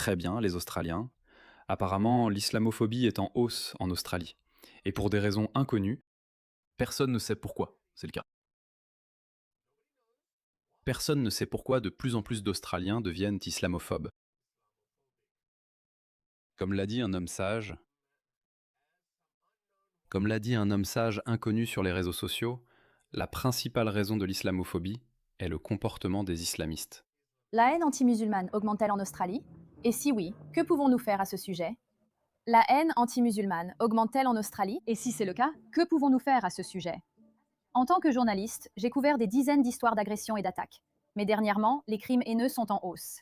très bien, les Australiens. Apparemment, l'islamophobie est en hausse en Australie. Et pour des raisons inconnues, personne ne sait pourquoi, c'est le cas. Personne ne sait pourquoi de plus en plus d'Australiens deviennent islamophobes. Comme l'a dit un homme sage, Comme l'a dit un homme sage inconnu sur les réseaux sociaux, la principale raison de l'islamophobie est le comportement des islamistes. La haine anti-musulmane augmente-t-elle en Australie? Et si oui, que pouvons-nous faire à ce sujet? La haine anti-musulmane augmente-t-elle en Australie? Et si c'est le cas, que pouvons-nous faire à ce sujet? En tant que journaliste, j'ai couvert des dizaines d'histoires d'agressions et d'attaques. Mais dernièrement, les crimes haineux sont en hausse.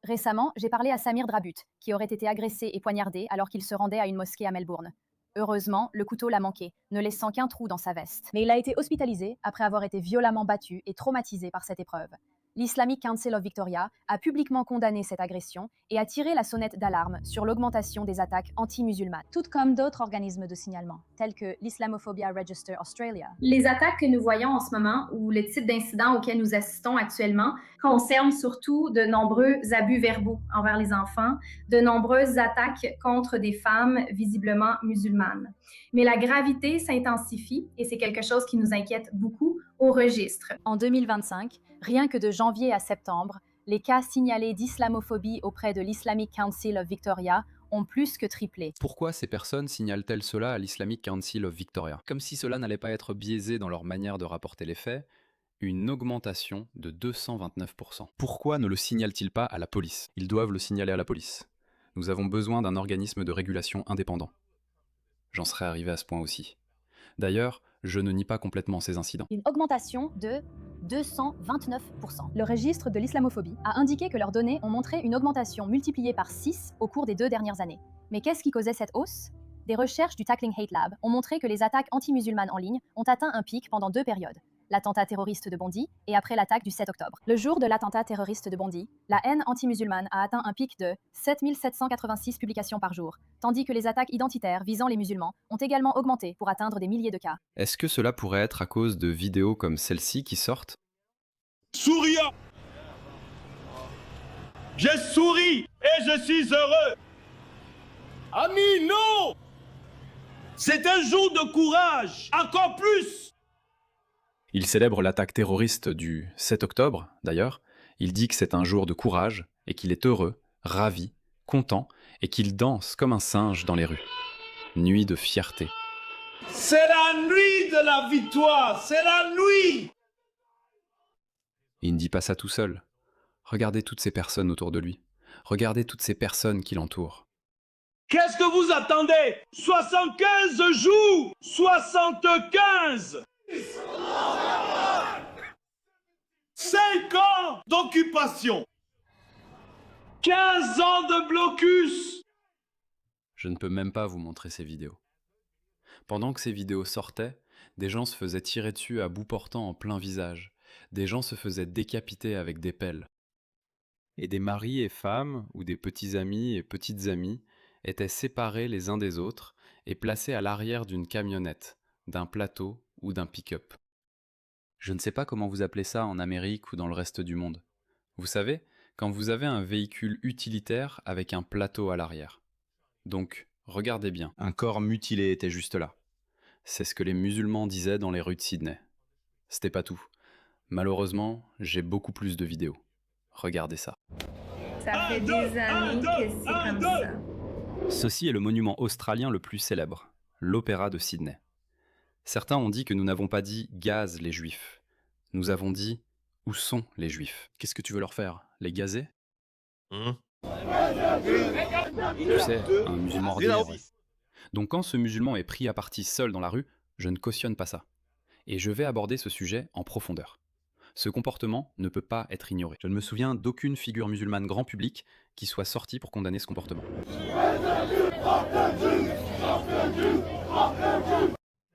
Récemment, j'ai parlé à Samir Drabut, qui aurait été agressé et poignardé alors qu'il se rendait à une mosquée à Melbourne. Heureusement, le couteau l'a manqué, ne laissant qu'un trou dans sa veste. Mais il a été hospitalisé après avoir été violemment battu et traumatisé par cette épreuve. L'Islamic Council of Victoria a publiquement condamné cette agression et a tiré la sonnette d'alarme sur l'augmentation des attaques anti-musulmanes, tout comme d'autres organismes de signalement, tels que l'Islamophobia Register Australia. Les attaques que nous voyons en ce moment ou le type d'incidents auxquels nous assistons actuellement concernent surtout de nombreux abus verbaux envers les enfants, de nombreuses attaques contre des femmes visiblement musulmanes. Mais la gravité s'intensifie et c'est quelque chose qui nous inquiète beaucoup au registre. En 2025, rien que de janvier à septembre, les cas signalés d'islamophobie auprès de l'Islamic Council of Victoria ont plus que triplé. Pourquoi ces personnes signalent-elles cela à l'Islamic Council of Victoria? Comme si cela n'allait pas être biaisé dans leur manière de rapporter les faits, une augmentation de 229%. Pourquoi ne le signalent-ils pas à la police? Ils doivent le signaler à la police. Nous avons besoin d'un organisme de régulation indépendant. J'en serais arrivé à ce point aussi. D'ailleurs, je ne nie pas complètement ces incidents. Une augmentation de 229%. Le registre de l'islamophobie a indiqué que leurs données ont montré une augmentation multipliée par 6 au cours des 2 dernières années. Mais qu'est-ce qui causait cette hausse? Des recherches du Tackling Hate Lab ont montré que les attaques anti-musulmanes en ligne ont atteint un pic pendant 2 périodes. L'attentat terroriste de Bondy et après l'attaque du 7 octobre. Le jour de l'attentat terroriste de Bondy, la haine anti-musulmane a atteint un pic de 7 786 publications par jour, tandis que les attaques identitaires visant les musulmans ont également augmenté pour atteindre des milliers de cas. Est-ce que cela pourrait être à cause de vidéos comme celle-ci qui sortent? Souriant. J'ai souri et je suis heureux. Amis, non! C'est un jour de courage, encore plus! Il célèbre l'attaque terroriste du 7 octobre, d'ailleurs. Il dit que c'est un jour de courage et qu'il est heureux, ravi, content et qu'il danse comme un singe dans les rues. Nuit de fierté. C'est la nuit de la victoire, c'est la nuit! Il ne dit pas ça tout seul. Regardez toutes ces personnes autour de lui. Regardez toutes ces personnes qui l'entourent. Qu'est-ce que vous attendez? 75 jours! 75! 5 ans d'occupation! 15 ans de blocus! Je ne peux même pas vous montrer ces vidéos. Pendant que ces vidéos sortaient, des gens se faisaient tirer dessus à bout portant en plein visage. Des gens se faisaient décapiter avec des pelles. Et des maris et femmes, ou des petits amis et petites amies, étaient séparés les uns des autres et placés à l'arrière d'une camionnette, d'un plateau ou d'un pick-up. Je ne sais pas comment vous appelez ça en Amérique ou dans le reste du monde. Vous savez, quand vous avez un véhicule utilitaire avec un plateau à l'arrière. Donc, regardez bien, un corps mutilé était juste là. C'est ce que les musulmans disaient dans les rues de Sydney. C'était pas tout. Malheureusement, j'ai beaucoup plus de vidéos. Regardez ça. Ça fait des années que c'est comme ça. Ceci est le monument australien le plus célèbre, l'Opéra de Sydney. Certains ont dit que nous n'avons pas dit « gaz les juifs ». Nous avons dit « où sont les juifs ». Qu'est-ce que tu veux leur faire? Les gazer? Tu sais, un musulman ordinaire. Ouais. Donc quand ce musulman est pris à partie seul dans la rue, je ne cautionne pas ça. Et je vais aborder ce sujet en profondeur. Ce comportement ne peut pas être ignoré. Je ne me souviens d'aucune figure musulmane grand public qui soit sortie pour condamner ce comportement.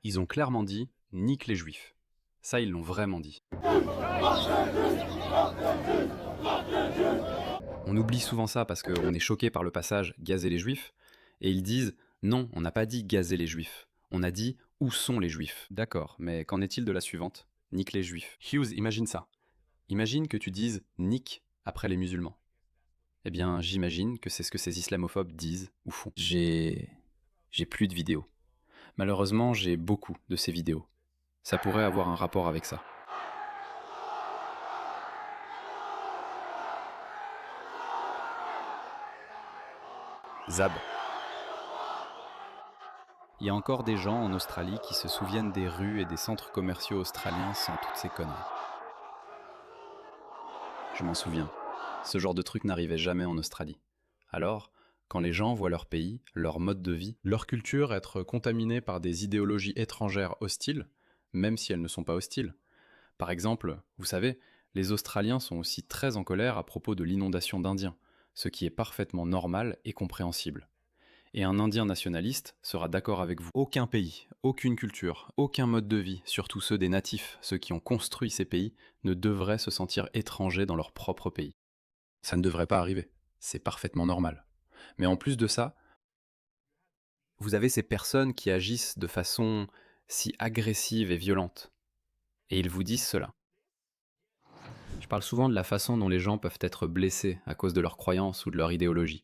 Ils ont clairement dit « nique les juifs ». Ça, ils l'ont vraiment dit. On oublie souvent ça parce qu'on est choqué par le passage « gazer les juifs » et ils disent « non, on n'a pas dit gazer les juifs, on a dit où sont les juifs ». D'accord, mais qu'en est-il de la suivante? Nique les juifs. Hughes, imagine ça. Imagine que tu dises « nique » après les musulmans. Eh bien, j'imagine que c'est ce que ces islamophobes disent ou font. J'ai plus de vidéos. Malheureusement, j'ai beaucoup de ces vidéos. Ça pourrait avoir un rapport avec ça. Zab. Il y a encore des gens en Australie qui se souviennent des rues et des centres commerciaux australiens sans toutes ces conneries. Je m'en souviens. Ce genre de truc n'arrivait jamais en Australie. Alors, quand les gens voient leur pays, leur mode de vie, leur culture être contaminée par des idéologies étrangères hostiles, même si elles ne sont pas hostiles. Par exemple, vous savez, les Australiens sont aussi très en colère à propos de l'inondation d'Indiens, ce qui est parfaitement normal et compréhensible. Et un Indien nationaliste sera d'accord avec vous. Aucun pays, aucune culture, aucun mode de vie, surtout ceux des natifs, ceux qui ont construit ces pays, ne devraient se sentir étrangers dans leur propre pays. Ça ne devrait pas arriver. C'est parfaitement normal. Mais en plus de ça, vous avez ces personnes qui agissent de façon si agressive et violente. Et ils vous disent cela. Je parle souvent de la façon dont les gens peuvent être blessés à cause de leurs croyances ou de leur idéologie.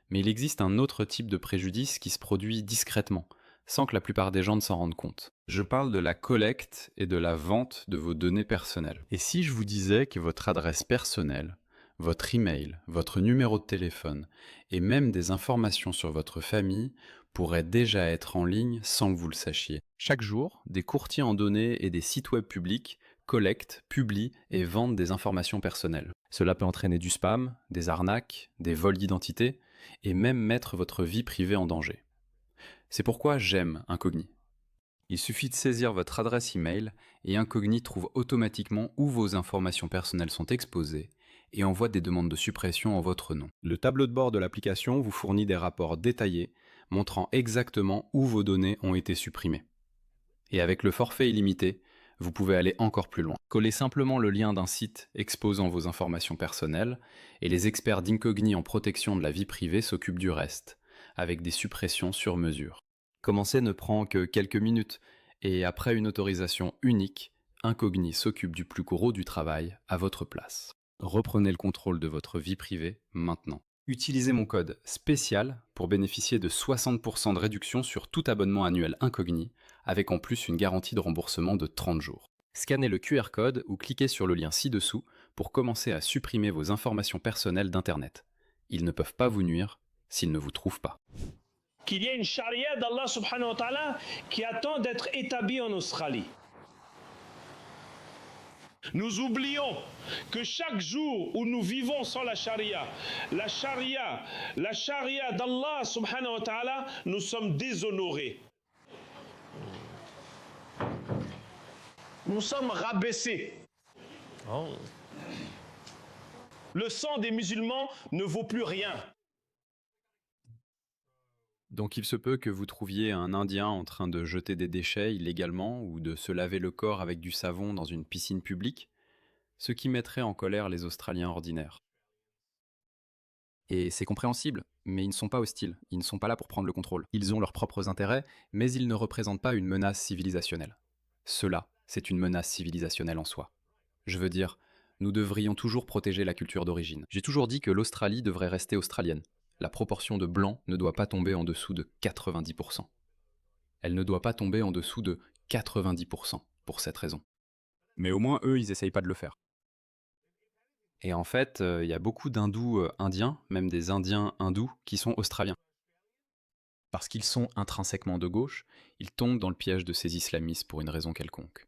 Mais il existe un autre type de préjudice qui se produit discrètement, sans que la plupart des gens ne s'en rendent compte. Je parle de la collecte et de la vente de vos données personnelles. Et si je vous disais que votre adresse personnelle, votre email, votre numéro de téléphone et même des informations sur votre famille pourraient déjà être en ligne sans que vous le sachiez. Chaque jour, des courtiers en données et des sites web publics collectent, publient et vendent des informations personnelles. Cela peut entraîner du spam, des arnaques, des vols d'identité et même mettre votre vie privée en danger. C'est pourquoi j'aime Incogni. Il suffit de saisir votre adresse email et Incogni trouve automatiquement où vos informations personnelles sont exposées et envoie des demandes de suppression en votre nom. Le tableau de bord de l'application vous fournit des rapports détaillés montrant exactement où vos données ont été supprimées. Et avec le forfait illimité, vous pouvez aller encore plus loin. Collez simplement le lien d'un site exposant vos informations personnelles et les experts d'Incogni en protection de la vie privée s'occupent du reste, avec des suppressions sur mesure. Commencer ne prend que quelques minutes et après une autorisation unique, Incogni s'occupe du plus gros du travail à votre place. Reprenez le contrôle de votre vie privée maintenant. Utilisez mon code spécial pour bénéficier de 60% de réduction sur tout abonnement annuel Incogni, avec en plus une garantie de remboursement de 30 jours. Scannez le QR code ou cliquez sur le lien ci-dessous pour commencer à supprimer vos informations personnelles d'Internet. Ils ne peuvent pas vous nuire s'ils ne vous trouvent pas. Qu'il y ait une charia d'Allah subhanahu wa ta'ala qui attend d'être établie en Australie. Nous oublions que chaque jour où nous vivons sans la charia d'Allah subhanahu wa ta'ala, nous sommes déshonorés. Nous sommes rabaissés. Le sang des musulmans ne vaut plus rien. Donc il se peut que vous trouviez un Indien en train de jeter des déchets illégalement ou de se laver le corps avec du savon dans une piscine publique, ce qui mettrait en colère les Australiens ordinaires. Et c'est compréhensible, mais ils ne sont pas hostiles, ils ne sont pas là pour prendre le contrôle. Ils ont leurs propres intérêts, mais ils ne représentent pas une menace civilisationnelle. Cela, c'est une menace civilisationnelle en soi. Je veux dire, nous devrions toujours protéger la culture d'origine. J'ai toujours dit que l'Australie devrait rester australienne. La proportion de blancs ne doit pas tomber en dessous de 90%. Elle ne doit pas tomber en dessous de 90% pour cette raison. Mais au moins, eux, ils essayent pas de le faire. Et en fait, il y a beaucoup d'hindous indiens, même des indiens hindous, qui sont australiens. Parce qu'ils sont intrinsèquement de gauche, ils tombent dans le piège de ces islamistes pour une raison quelconque.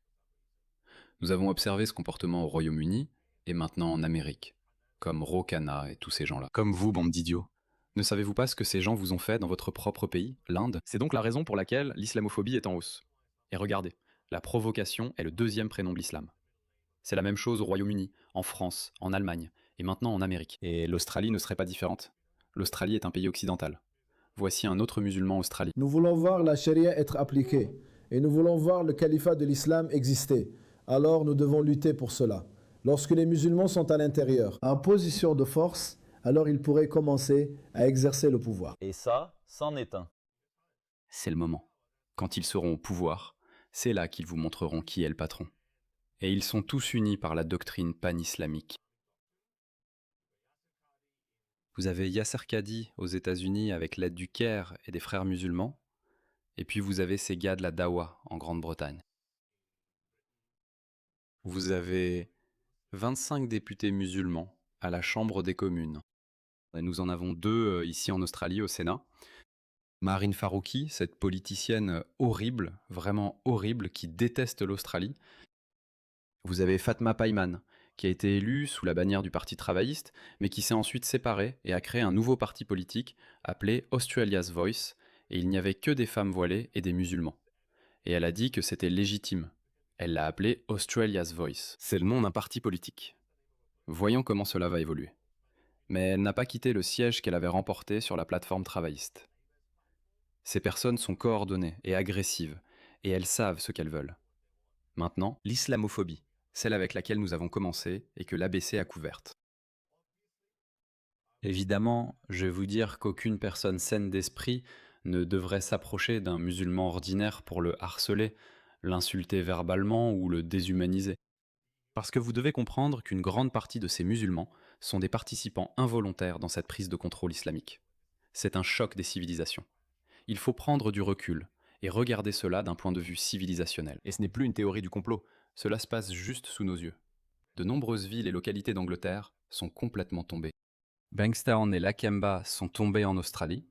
Nous avons observé ce comportement au Royaume-Uni et maintenant en Amérique, comme Ro Khanna et tous ces gens-là. Comme vous, bande d'idiots. Ne savez-vous pas ce que ces gens vous ont fait dans votre propre pays, l'Inde? C'est donc la raison pour laquelle l'islamophobie est en hausse. Et regardez, la provocation est le deuxième prénom de l'islam. C'est la même chose au Royaume-Uni, en France, en Allemagne, et maintenant en Amérique. Et l'Australie ne serait pas différente. L'Australie est un pays occidental. Voici un autre musulman australien. Nous voulons voir la charia être appliquée, et nous voulons voir le califat de l'islam exister. Alors nous devons lutter pour cela. Lorsque les musulmans sont à l'intérieur, en position de force, alors ils pourraient commencer à exercer le pouvoir. Et ça, c'en est un. C'est le moment. Quand ils seront au pouvoir, c'est là qu'ils vous montreront qui est le patron. Et ils sont tous unis par la doctrine pan-islamique. Vous avez Yasser Khadi aux États-Unis avec l'aide du Caire et des frères musulmans. Et puis vous avez ces gars de la Dawa en Grande-Bretagne. Vous avez 25 députés musulmans à la Chambre des communes. Et nous en avons 2 ici en Australie au Sénat. Marine Farouki, cette politicienne horrible, vraiment horrible, qui déteste l'Australie. Vous avez Fatma Payman, qui a été élue sous la bannière du Parti travailliste, mais qui s'est ensuite séparée et a créé un nouveau parti politique appelé Australia's Voice, et il n'y avait que des femmes voilées et des musulmans. Et elle a dit que c'était légitime. Elle l'a appelé Australia's Voice. C'est le nom d'un parti politique. Voyons comment cela va évoluer. Mais elle n'a pas quitté le siège qu'elle avait remporté sur la plateforme travailliste. Ces personnes sont coordonnées et agressives, et elles savent ce qu'elles veulent. Maintenant, l'islamophobie, celle avec laquelle nous avons commencé et que l'ABC a couverte. Évidemment, je vais vous dire qu'aucune personne saine d'esprit ne devrait s'approcher d'un musulman ordinaire pour le harceler, l'insulter verbalement ou le déshumaniser. Parce que vous devez comprendre qu'une grande partie de ces musulmans sont des participants involontaires dans cette prise de contrôle islamique. C'est un choc des civilisations. Il faut prendre du recul et regarder cela d'un point de vue civilisationnel. Et ce n'est plus une théorie du complot, cela se passe juste sous nos yeux. De nombreuses villes et localités d'Angleterre sont complètement tombées. Bankstown et Lakemba sont tombés en Australie,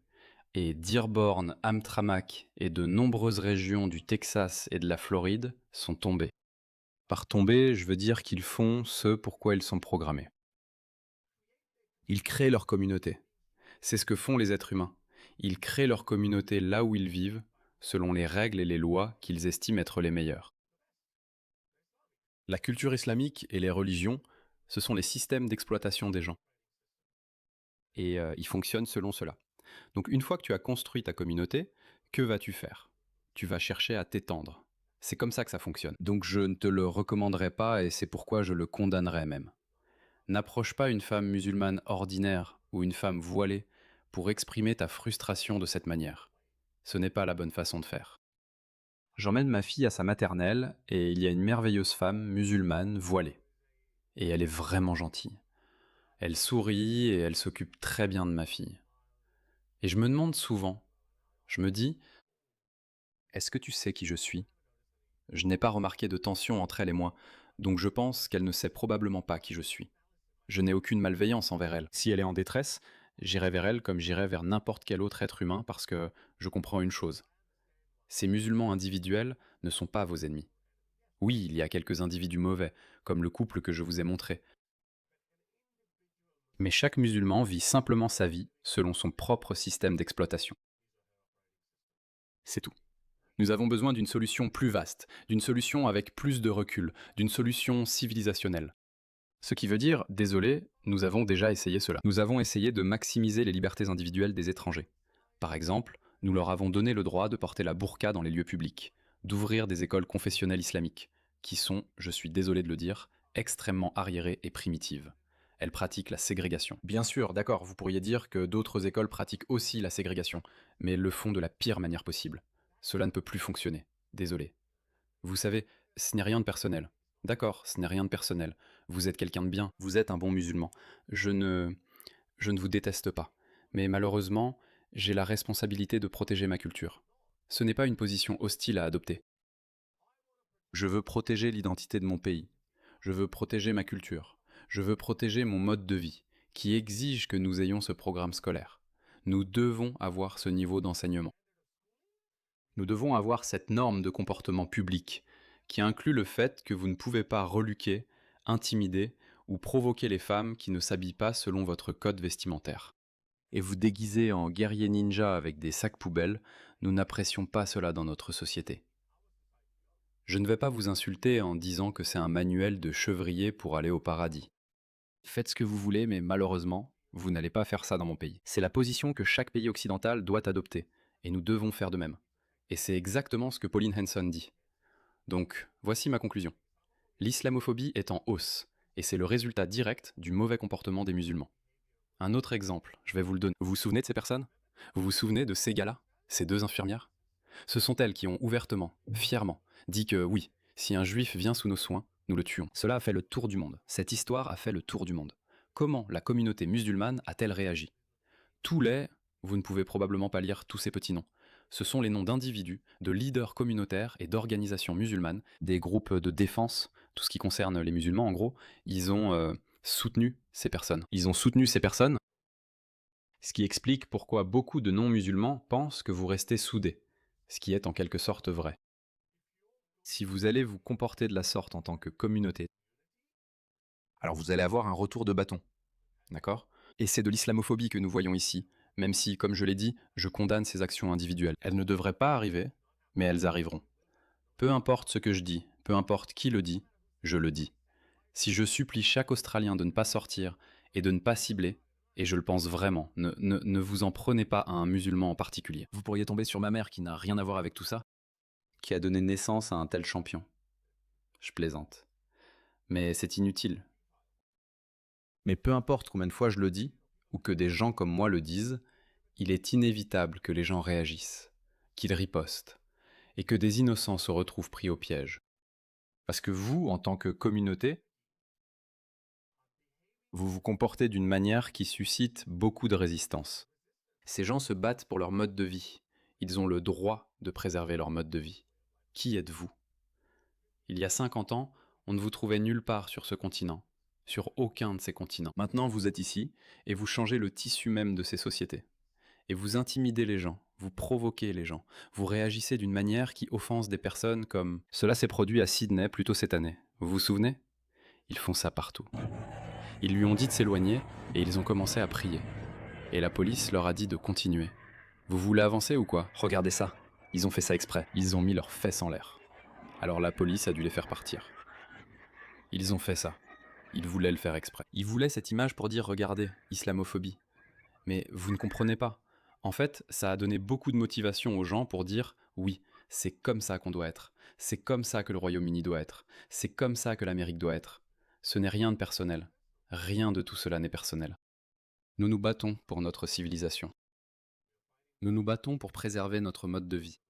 et Dearborn, Hamtramck et de nombreuses régions du Texas et de la Floride sont tombées. Par tomber, je veux dire qu'ils font ce pourquoi ils sont programmés. Ils créent leur communauté. C'est ce que font les êtres humains. Ils créent leur communauté là où ils vivent, selon les règles et les lois qu'ils estiment être les meilleures. La culture islamique et les religions, ce sont les systèmes d'exploitation des gens. Et ils fonctionnent selon cela. Donc une fois que tu as construit ta communauté, que vas-tu faire? Tu vas chercher à t'étendre. C'est comme ça que ça fonctionne. Donc je ne te le recommanderais pas et c'est pourquoi je le condamnerais même. N'approche pas une femme musulmane ordinaire ou une femme voilée pour exprimer ta frustration de cette manière. Ce n'est pas la bonne façon de faire. J'emmène ma fille à sa maternelle et il y a une merveilleuse femme musulmane voilée. Et elle est vraiment gentille. Elle sourit et elle s'occupe très bien de ma fille. Et je me demande souvent, je me dis, est-ce que tu sais qui je suis? Je n'ai pas remarqué de tension entre elle et moi, donc je pense qu'elle ne sait probablement pas qui je suis. Je n'ai aucune malveillance envers elle. Si elle est en détresse, j'irai vers elle comme j'irai vers n'importe quel autre être humain parce que je comprends une chose. Ces musulmans individuels ne sont pas vos ennemis. Oui, il y a quelques individus mauvais, comme le couple que je vous ai montré. Mais chaque musulman vit simplement sa vie selon son propre système d'exploitation. C'est tout. Nous avons besoin d'une solution plus vaste, d'une solution avec plus de recul, d'une solution civilisationnelle. Ce qui veut dire, désolé, nous avons déjà essayé cela. Nous avons essayé de maximiser les libertés individuelles des étrangers. Par exemple, nous leur avons donné le droit de porter la burqa dans les lieux publics, d'ouvrir des écoles confessionnelles islamiques, qui sont, je suis désolé de le dire, extrêmement arriérées et primitives. Elles pratiquent la ségrégation. Bien sûr, d'accord, vous pourriez dire que d'autres écoles pratiquent aussi la ségrégation, mais elles le font de la pire manière possible. Cela ne peut plus fonctionner. Désolé. Vous savez, ce n'est rien de personnel. D'accord, ce n'est rien de personnel. Vous êtes quelqu'un de bien, vous êtes un bon musulman. Je ne vous déteste pas. Mais malheureusement, j'ai la responsabilité de protéger ma culture. Ce n'est pas une position hostile à adopter. Je veux protéger l'identité de mon pays. Je veux protéger ma culture. Je veux protéger mon mode de vie, qui exige que nous ayons ce programme scolaire. Nous devons avoir ce niveau d'enseignement. Nous devons avoir cette norme de comportement public, qui inclut le fait que vous ne pouvez pas reluquer, intimider ou provoquer les femmes qui ne s'habillent pas selon votre code vestimentaire. Et vous déguiser en guerrier ninja avec des sacs poubelles, nous n'apprécions pas cela dans notre société. Je ne vais pas vous insulter en disant que c'est un manuel de chevrier pour aller au paradis. Faites ce que vous voulez, mais malheureusement, vous n'allez pas faire ça dans mon pays. C'est la position que chaque pays occidental doit adopter, et nous devons faire de même. Et c'est exactement ce que Pauline Hanson dit. Donc, voici ma conclusion. L'islamophobie est en hausse, et c'est le résultat direct du mauvais comportement des musulmans. Un autre exemple, je vais vous le donner. Vous vous souvenez de ces personnes? Vous vous souvenez de ces gars-là? Ces 2 infirmières? Ce sont elles qui ont ouvertement, fièrement, dit que oui, si un juif vient sous nos soins, nous le tuons. Cela a fait le tour du monde. Cette histoire a fait le tour du monde. Comment la communauté musulmane a-t-elle réagi? Vous ne pouvez probablement pas lire tous ces petits noms. Ce sont les noms d'individus, de leaders communautaires et d'organisations musulmanes, des groupes de défense, tout ce qui concerne les musulmans en gros. Ils ont soutenu ces personnes. Ils ont soutenu ces personnes, ce qui explique pourquoi beaucoup de non-musulmans pensent que vous restez soudés, ce qui est en quelque sorte vrai. Si vous allez vous comporter de la sorte en tant que communauté, alors vous allez avoir un retour de bâton, d'accord? Et c'est de l'islamophobie que nous voyons ici, même si, comme je l'ai dit, je condamne ces actions individuelles. Elles ne devraient pas arriver, mais elles arriveront. Peu importe ce que je dis, peu importe qui le dit, je le dis. Si je supplie chaque Australien de ne pas sortir et de ne pas cibler, et je le pense vraiment, ne vous en prenez pas à un musulman en particulier. Vous pourriez tomber sur ma mère qui n'a rien à voir avec tout ça, qui a donné naissance à un tel champion. Je plaisante. Mais c'est inutile. Mais peu importe combien de fois je le dis, ou que des gens comme moi le disent, il est inévitable que les gens réagissent, qu'ils ripostent, et que des innocents se retrouvent pris au piège. Parce que vous, en tant que communauté, vous vous comportez d'une manière qui suscite beaucoup de résistance. Ces gens se battent pour leur mode de vie. Ils ont le droit de préserver leur mode de vie. Qui êtes-vous? Il y a 50 ans, on ne vous trouvait nulle part sur ce continent, sur aucun de ces continents. Maintenant, vous êtes ici, et vous changez le tissu même de ces sociétés. Et vous intimidez les gens, vous provoquez les gens, vous réagissez d'une manière qui offense des personnes comme... Cela s'est produit à Sydney plus tôt cette année. Vous vous souvenez? Ils font ça partout. Ils lui ont dit de s'éloigner, et ils ont commencé à prier. Et la police leur a dit de continuer. Vous voulez avancer ou quoi? Regardez ça. Ils ont fait ça exprès. Ils ont mis leurs fesses en l'air. Alors la police a dû les faire partir. Ils ont fait ça. Ils voulaient le faire exprès. Ils voulaient cette image pour dire « Regardez, islamophobie ». Mais vous ne comprenez pas. En fait, ça a donné beaucoup de motivation aux gens pour dire « Oui, c'est comme ça qu'on doit être. C'est comme ça que le Royaume-Uni doit être. C'est comme ça que l'Amérique doit être. » Ce n'est rien de personnel. Rien de tout cela n'est personnel. Nous nous battons pour notre civilisation. Nous nous battons pour préserver notre mode de vie.